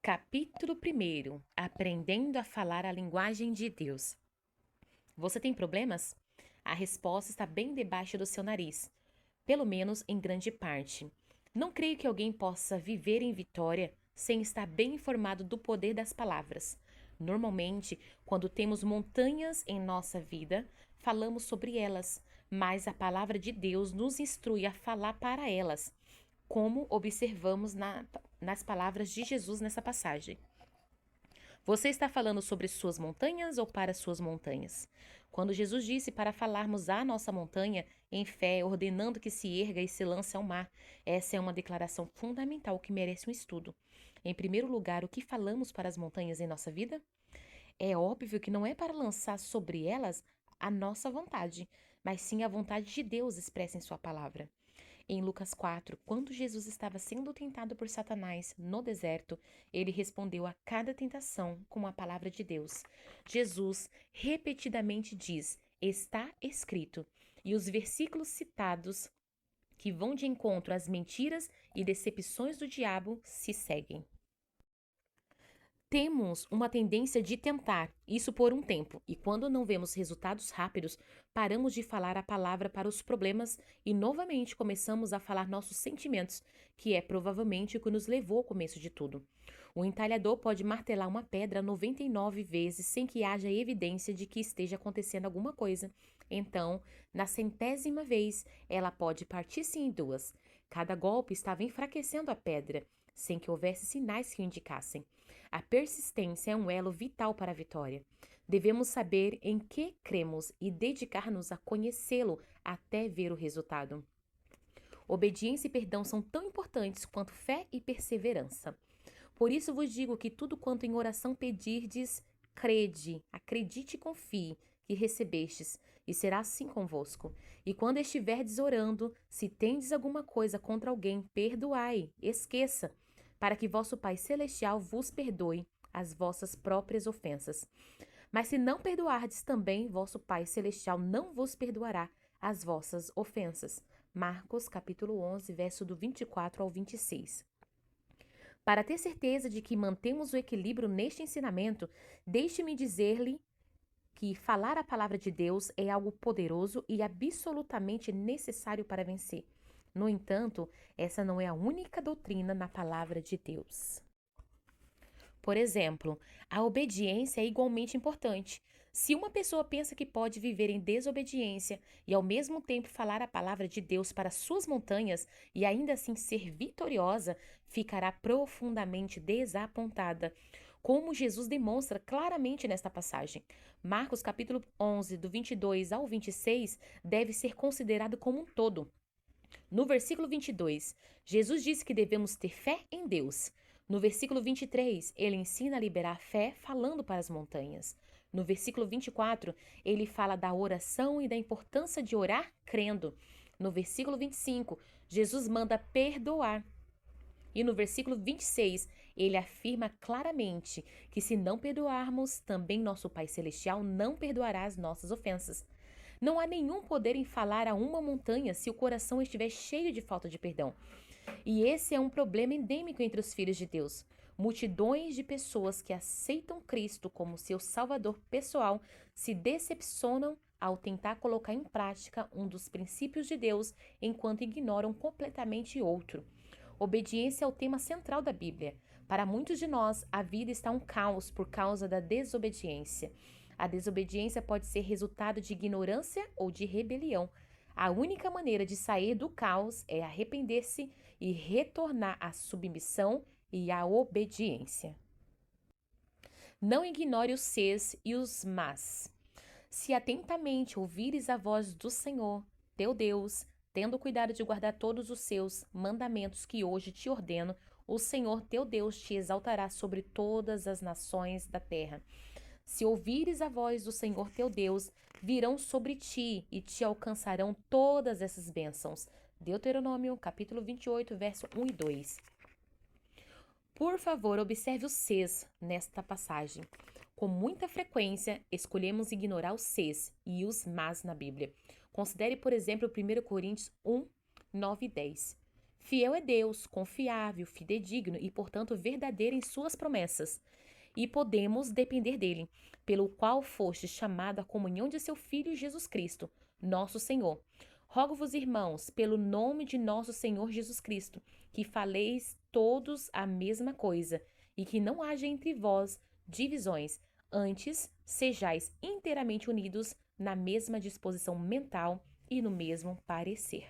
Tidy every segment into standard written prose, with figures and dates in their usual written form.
Capítulo 1. Aprendendo a falar a linguagem de Deus. Você tem problemas? A resposta está bem debaixo do seu nariz, pelo menos em grande parte. Não creio que alguém possa viver em vitória sem estar bem informado do poder das palavras. Normalmente, quando temos montanhas em nossa vida, falamos sobre elas, mas a palavra de Deus nos instrui a falar para elas, como observamos nas palavras de Jesus nessa passagem. Você está falando sobre suas montanhas ou para suas montanhas? Quando Jesus disse para falarmos à nossa montanha em fé, ordenando que se erga e se lance ao mar, essa é uma declaração fundamental que merece um estudo. Em primeiro lugar, o que falamos para as montanhas em nossa vida? É óbvio que não é para lançar sobre elas a nossa vontade, mas sim a vontade de Deus expressa em sua palavra. Em Lucas 4, quando Jesus estava sendo tentado por Satanás no deserto, ele respondeu a cada tentação com a palavra de Deus. Jesus repetidamente diz: "Está escrito", e os versículos citados que vão de encontro às mentiras e decepções do diabo se seguem. Temos uma tendência de tentar isso por um tempo, e quando não vemos resultados rápidos, paramos de falar a palavra para os problemas e novamente começamos a falar nossos sentimentos, que é provavelmente o que nos levou ao começo de tudo. O entalhador pode martelar uma pedra 99 vezes sem que haja evidência de que esteja acontecendo alguma coisa. Então, na centésima vez, ela pode partir-se em duas. Cada golpe estava enfraquecendo a pedra, sem que houvesse sinais que o indicassem. A persistência é um elo vital para a vitória. Devemos saber em que cremos e dedicar-nos a conhecê-lo até ver o resultado. Obediência e perdão são tão importantes quanto fé e perseverança. Por isso vos digo que tudo quanto em oração pedirdes, crede, acredite e confie que recebestes, e será assim convosco. E quando estiverdes orando, se tendes alguma coisa contra alguém, perdoai, esqueça, para que vosso Pai Celestial vos perdoe as vossas próprias ofensas. Mas se não perdoardes também, vosso Pai Celestial não vos perdoará as vossas ofensas. Marcos capítulo 11, verso do 24 ao 26. Para ter certeza de que mantemos o equilíbrio neste ensinamento, deixe-me dizer-lhe que falar a palavra de Deus é algo poderoso e absolutamente necessário para vencer. No entanto, essa não é a única doutrina na palavra de Deus. Por exemplo, a obediência é igualmente importante. Se uma pessoa pensa que pode viver em desobediência e ao mesmo tempo falar a palavra de Deus para suas montanhas e ainda assim ser vitoriosa, ficará profundamente desapontada, como Jesus demonstra claramente nesta passagem. Marcos capítulo 11, do 22 ao 26, deve ser considerado como um todo. No versículo 22, Jesus disse que devemos ter fé em Deus. No versículo 23, ele ensina a liberar fé falando para as montanhas. No versículo 24, ele fala da oração e da importância de orar crendo. No versículo 25, Jesus manda perdoar. E no versículo 26, ele afirma claramente que se não perdoarmos, também nosso Pai Celestial não perdoará as nossas ofensas. Não há nenhum poder em falar a uma montanha se o coração estiver cheio de falta de perdão. E esse é um problema endêmico entre os filhos de Deus. Multidões de pessoas que aceitam Cristo como seu salvador pessoal se decepcionam ao tentar colocar em prática um dos princípios de Deus enquanto ignoram completamente outro. Obediência é o tema central da Bíblia. Para muitos de nós, a vida está um caos por causa da desobediência. A desobediência pode ser resultado de ignorância ou de rebelião. A única maneira de sair do caos é arrepender-se e retornar à submissão e à obediência. Não ignore os ses e os mas. Se atentamente ouvires a voz do Senhor, teu Deus, tendo cuidado de guardar todos os seus mandamentos que hoje te ordeno, o Senhor teu Deus te exaltará sobre todas as nações da terra. Se ouvires a voz do Senhor teu Deus, virão sobre ti e te alcançarão todas essas bênçãos. Deuteronômio, capítulo 28, verso 1 e 2. Por favor, observe os ses nesta passagem. Com muita frequência, escolhemos ignorar os ses e os mas na Bíblia. Considere, por exemplo, 1 Coríntios 1, 9 e 10. Fiel é Deus, confiável, fidedigno e, portanto, verdadeiro em suas promessas. E podemos depender dele, pelo qual foste chamado à comunhão de seu Filho Jesus Cristo, nosso Senhor. Rogo-vos, irmãos, pelo nome de nosso Senhor Jesus Cristo, que faleis todos a mesma coisa, e que não haja entre vós divisões, antes sejais inteiramente unidos na mesma disposição mental e no mesmo parecer.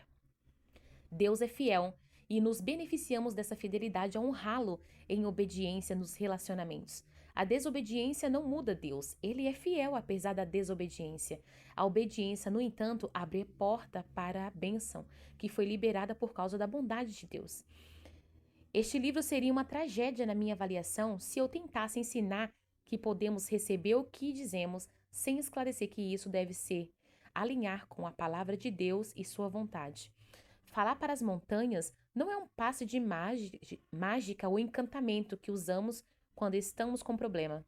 Deus é fiel e nos beneficiamos dessa fidelidade a honrá-lo em obediência nos relacionamentos. A desobediência não muda Deus, ele é fiel apesar da desobediência. A obediência, no entanto, abre porta para a bênção, que foi liberada por causa da bondade de Deus. Este livro seria uma tragédia na minha avaliação se eu tentasse ensinar que podemos receber o que dizemos sem esclarecer que isso deve ser alinhar com a palavra de Deus e sua vontade. Falar para as montanhas não é um passe de mágica ou encantamento que usamos quando estamos com problema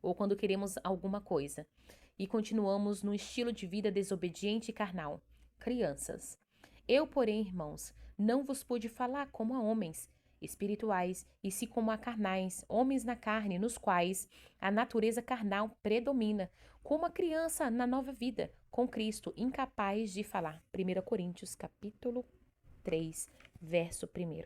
ou quando queremos alguma coisa e continuamos no estilo de vida desobediente e carnal. Crianças. Eu, porém, irmãos, não vos pude falar como a homens espirituais, e sim como a carnais, homens na carne, nos quais a natureza carnal predomina, como a criança na nova vida, com Cristo, incapaz de falar. 1 Coríntios, capítulo 3, verso 1.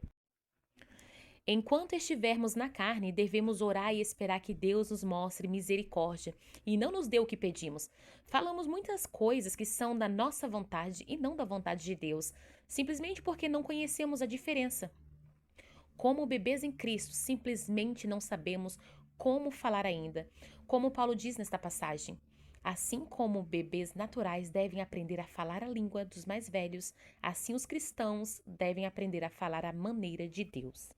Enquanto estivermos na carne, devemos orar e esperar que Deus nos mostre misericórdia e não nos dê o que pedimos. Falamos muitas coisas que são da nossa vontade e não da vontade de Deus, simplesmente porque não conhecemos a diferença. Como bebês em Cristo, simplesmente não sabemos como falar ainda. Como Paulo diz nesta passagem, assim como bebês naturais devem aprender a falar a língua dos mais velhos, assim os cristãos devem aprender a falar a maneira de Deus.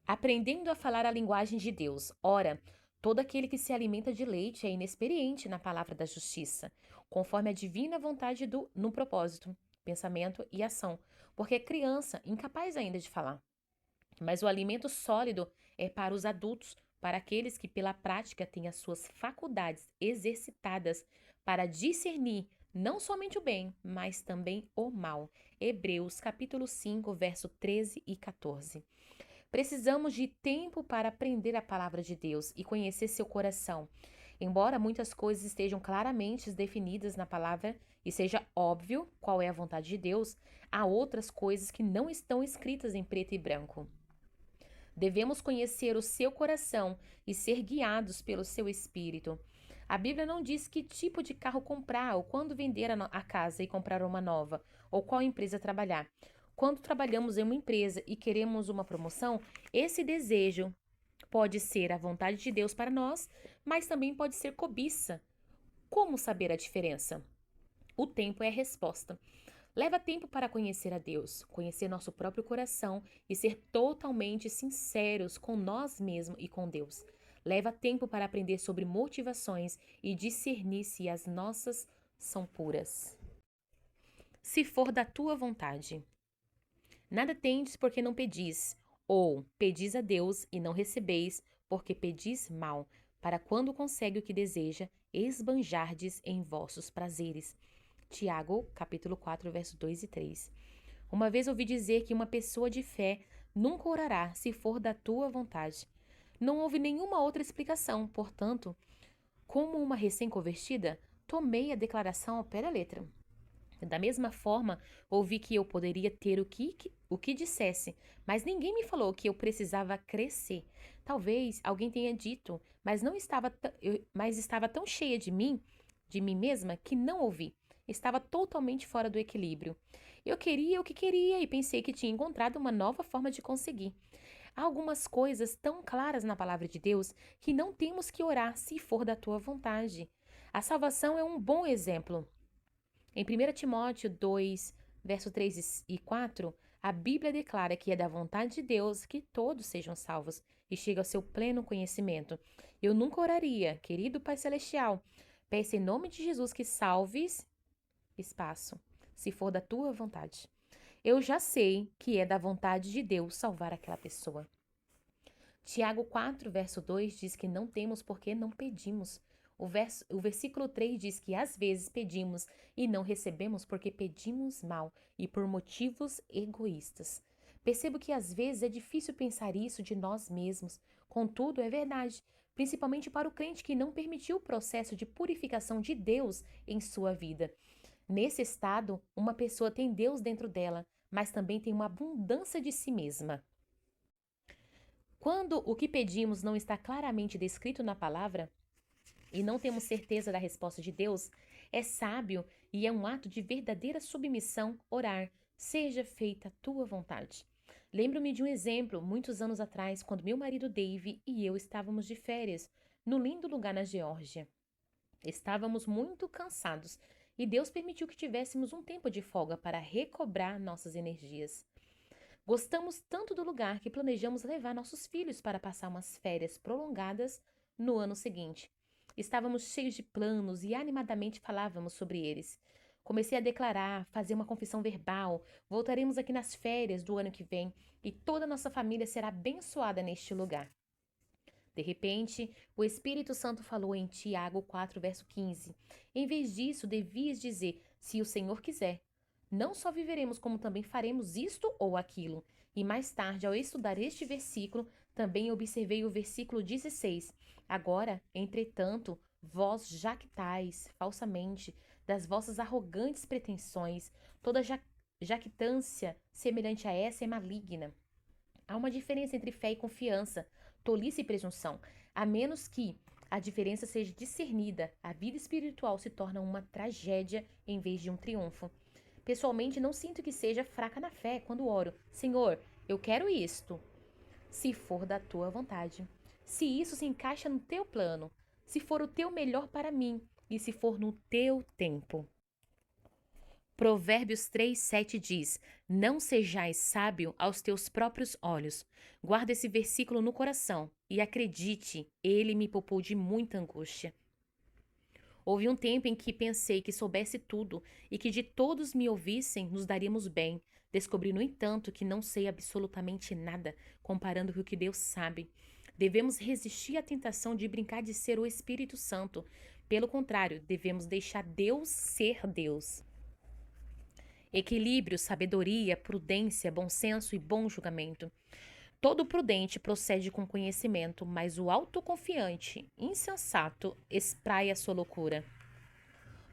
Aprendendo a falar a linguagem de Deus. Ora, todo aquele que se alimenta de leite é inexperiente na palavra da justiça, conforme a divina vontade no propósito, pensamento e ação, porque é criança, incapaz ainda de falar. Mas o alimento sólido é para os adultos, para aqueles que pela prática têm as suas faculdades exercitadas para discernir não somente o bem, mas também o mal. Hebreus capítulo 5, verso 13 e 14. Precisamos de tempo para aprender a palavra de Deus e conhecer seu coração. Embora muitas coisas estejam claramente definidas na palavra e seja óbvio qual é a vontade de Deus, há outras coisas que não estão escritas em preto e branco. Devemos conhecer o seu coração e ser guiados pelo seu espírito. A Bíblia não diz que tipo de carro comprar ou quando vender a casa e comprar uma nova, ou qual empresa trabalhar. Quando trabalhamos em uma empresa e queremos uma promoção, esse desejo pode ser a vontade de Deus para nós, mas também pode ser cobiça. Como saber a diferença? O tempo é a resposta. Leva tempo para conhecer a Deus, conhecer nosso próprio coração e ser totalmente sinceros com nós mesmos e com Deus. Leva tempo para aprender sobre motivações e discernir se as nossas são puras. Se for da tua vontade. Nada tendes porque não pedis, ou pedis a Deus e não recebeis, porque pedis mal, para quando consegue o que deseja, esbanjardes em vossos prazeres. Tiago, capítulo 4, verso 2 e 3. Uma vez ouvi dizer que uma pessoa de fé nunca orará se for da tua vontade. Não houve nenhuma outra explicação, portanto, como uma recém-convertida, tomei a declaração ao pé da letra. Da mesma forma, ouvi que eu poderia ter o que dissesse, mas ninguém me falou que eu precisava crescer. Talvez alguém tenha dito, mas estava tão cheia de mim mesma, que não ouvi. Estava totalmente fora do equilíbrio. Eu queria o que queria e pensei que tinha encontrado uma nova forma de conseguir. Há algumas coisas tão claras na palavra de Deus que não temos que orar se for da tua vontade. A salvação é um bom exemplo. Em 1 Timóteo 2, verso 3 e 4, a Bíblia declara que é da vontade de Deus que todos sejam salvos e cheguem ao seu pleno conhecimento. Eu nunca oraria, querido Pai Celestial, peça em nome de Jesus que salves, espaço, se for da tua vontade. Eu já sei que é da vontade de Deus salvar aquela pessoa. Tiago 4, verso 2 diz que não temos porque não pedimos. O versículo 3 diz que às vezes pedimos e não recebemos porque pedimos mal e por motivos egoístas. Percebo que às vezes é difícil pensar isso de nós mesmos. Contudo, é verdade, principalmente para o crente que não permitiu o processo de purificação de Deus em sua vida. Nesse estado, uma pessoa tem Deus dentro dela, mas também tem uma abundância de si mesma. Quando o que pedimos não está claramente descrito na palavra e não temos certeza da resposta de Deus, é sábio e é um ato de verdadeira submissão orar, seja feita a tua vontade. Lembro-me de um exemplo, muitos anos atrás, quando meu marido Dave e eu estávamos de férias, no lindo lugar na Geórgia. Estávamos muito cansados e Deus permitiu que tivéssemos um tempo de folga para recobrar nossas energias. Gostamos tanto do lugar que planejamos levar nossos filhos para passar umas férias prolongadas no ano seguinte. Estávamos cheios de planos e animadamente falávamos sobre eles. Comecei a declarar, fazer uma confissão verbal. Voltaremos aqui nas férias do ano que vem e toda a nossa família será abençoada neste lugar. De repente, o Espírito Santo falou em Tiago 4, verso 15. Em vez disso, devias dizer: se o Senhor quiser. Não só viveremos, como também faremos isto ou aquilo. E mais tarde, ao estudar este versículo, também observei o versículo 16. Agora, entretanto, vós jactais falsamente das vossas arrogantes pretensões. Toda jactância semelhante a essa é maligna. Há uma diferença entre fé e confiança, tolice e presunção. A menos que a diferença seja discernida, a vida espiritual se torna uma tragédia em vez de um triunfo. Pessoalmente, não sinto que seja fraca na fé quando oro: Senhor, eu quero isto, se for da tua vontade. Se isso se encaixa no teu plano, se for o teu melhor para mim e se for no teu tempo. Provérbios 3:7 diz: não sejais sábio aos teus próprios olhos. Guarda esse versículo no coração e acredite, ele me poupou de muita angústia. Houve um tempo em que pensei que soubesse tudo e que de todos me ouvissem nos daríamos bem. Descobri, no entanto, que não sei absolutamente nada, comparando com o que Deus sabe. Devemos resistir à tentação de brincar de ser o Espírito Santo. Pelo contrário, devemos deixar Deus ser Deus. Equilíbrio, sabedoria, prudência, bom senso e bom julgamento. Todo prudente procede com conhecimento, mas o autoconfiante, insensato, espraia sua loucura.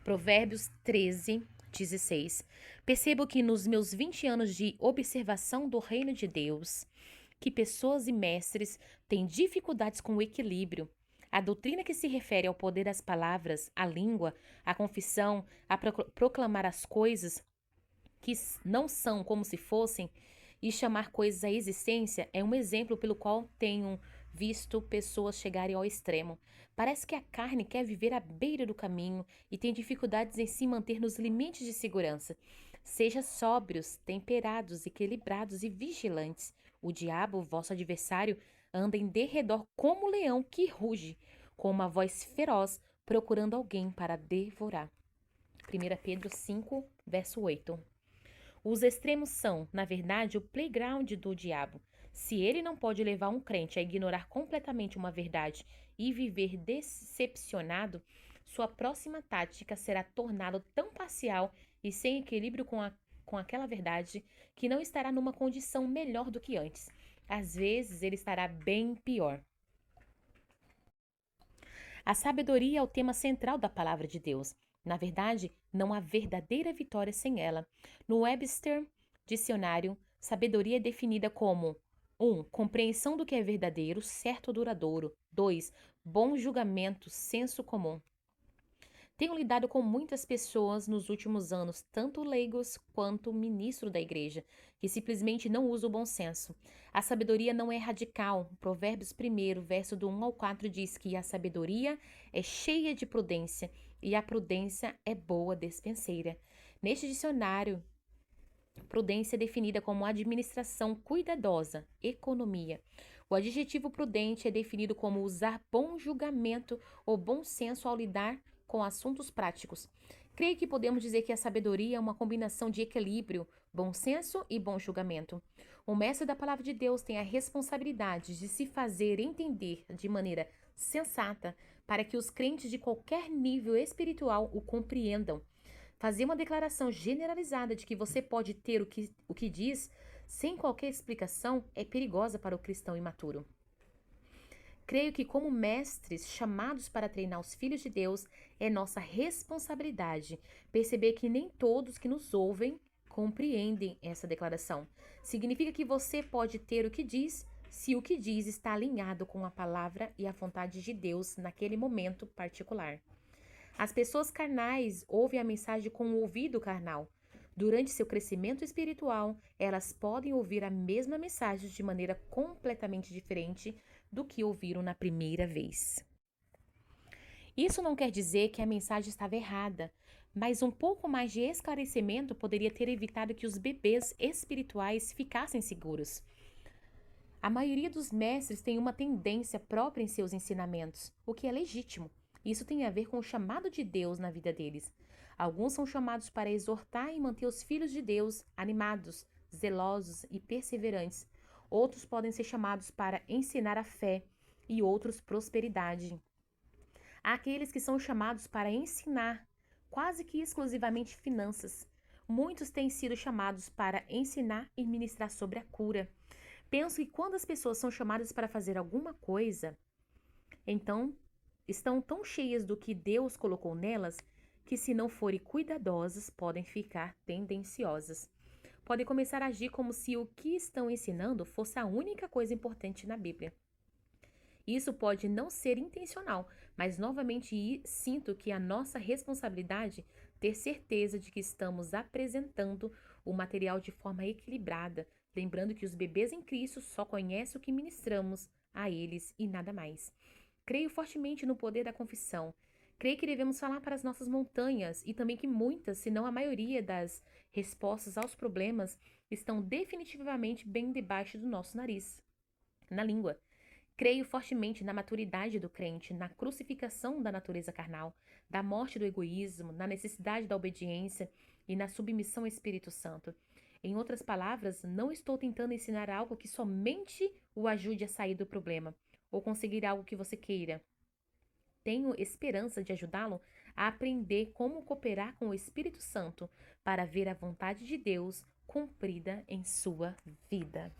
Provérbios 13:16. Percebo que nos meus 20 anos de observação do reino de Deus, que pessoas e mestres têm dificuldades com o equilíbrio. A doutrina que se refere ao poder das palavras, à língua, à confissão, a proclamar as coisas que não são como se fossem e chamar coisas à existência é um exemplo pelo qual tenho visto pessoas chegarem ao extremo. Parece que a carne quer viver à beira do caminho e tem dificuldades em se manter nos limites de segurança. Seja sóbrios, temperados, equilibrados e vigilantes. O diabo, vosso adversário, anda em derredor como um leão que ruge, com uma voz feroz, procurando alguém para devorar. 1 Pedro 5, verso 8. Os extremos são, na verdade, o playground do diabo. Se ele não pode levar um crente a ignorar completamente uma verdade e viver decepcionado, sua próxima tática será torná-lo tão parcial e sem equilíbrio com aquela verdade que não estará numa condição melhor do que antes. Às vezes, ele estará bem pior. A sabedoria é o tema central da palavra de Deus. Na verdade, não há verdadeira vitória sem ela. No Webster Dicionário, sabedoria é definida como 1. Compreensão do que é verdadeiro, certo ou duradouro. 2. Bom julgamento, senso comum. Tenho lidado com muitas pessoas nos últimos anos, tanto leigos quanto ministro da igreja, que simplesmente não usam o bom senso. A sabedoria não é radical. Provérbios 1, verso do 1 ao 4 diz que a sabedoria é cheia de prudência e a prudência é boa despenseira. Neste dicionário, prudência é definida como administração cuidadosa, economia. O adjetivo prudente é definido como usar bom julgamento ou bom senso ao lidar com assuntos práticos. Creio que podemos dizer que a sabedoria é uma combinação de equilíbrio, bom senso e bom julgamento. O mestre da palavra de Deus tem a responsabilidade de se fazer entender de maneira sensata para que os crentes de qualquer nível espiritual o compreendam. Fazer uma declaração generalizada de que você pode ter o que diz sem qualquer explicação é perigosa para o cristão imaturo. Creio que, como mestres chamados para treinar os filhos de Deus, é nossa responsabilidade perceber que nem todos que nos ouvem compreendem essa declaração. Significa que você pode ter o que diz se o que diz está alinhado com a palavra e a vontade de Deus naquele momento particular. As pessoas carnais ouvem a mensagem com o ouvido carnal. Durante seu crescimento espiritual, elas podem ouvir a mesma mensagem de maneira completamente diferente do que ouviram na primeira vez. Isso não quer dizer que a mensagem estava errada, mas um pouco mais de esclarecimento poderia ter evitado que os bebês espirituais ficassem seguros. A maioria dos mestres tem uma tendência própria em seus ensinamentos, o que é legítimo. Isso tem a ver com o chamado de Deus na vida deles. Alguns são chamados para exortar e manter os filhos de Deus animados, zelosos e perseverantes. Outros podem ser chamados para ensinar a fé e outros prosperidade. Há aqueles que são chamados para ensinar, quase que exclusivamente finanças. Muitos têm sido chamados para ensinar e ministrar sobre a cura. Penso que quando as pessoas são chamadas para fazer alguma coisa, então estão tão cheias do que Deus colocou nelas que, se não forem cuidadosas, podem ficar tendenciosas. Podem começar a agir como se o que estão ensinando fosse a única coisa importante na Bíblia. Isso pode não ser intencional, mas novamente sinto que é a nossa responsabilidade ter certeza de que estamos apresentando o material de forma equilibrada, lembrando que os bebês em Cristo só conhecem o que ministramos a eles e nada mais. Creio fortemente no poder da confissão. Creio que devemos falar para as nossas montanhas e também que muitas, se não a maioria das respostas aos problemas estão definitivamente bem debaixo do nosso nariz, na língua. Creio fortemente na maturidade do crente, na crucificação da natureza carnal, da morte do egoísmo, na necessidade da obediência e na submissão ao Espírito Santo. Em outras palavras, não estou tentando ensinar algo que somente o ajude a sair do problema ou conseguir algo que você queira. Tenho esperança de ajudá-lo a aprender como cooperar com o Espírito Santo para ver a vontade de Deus cumprida em sua vida.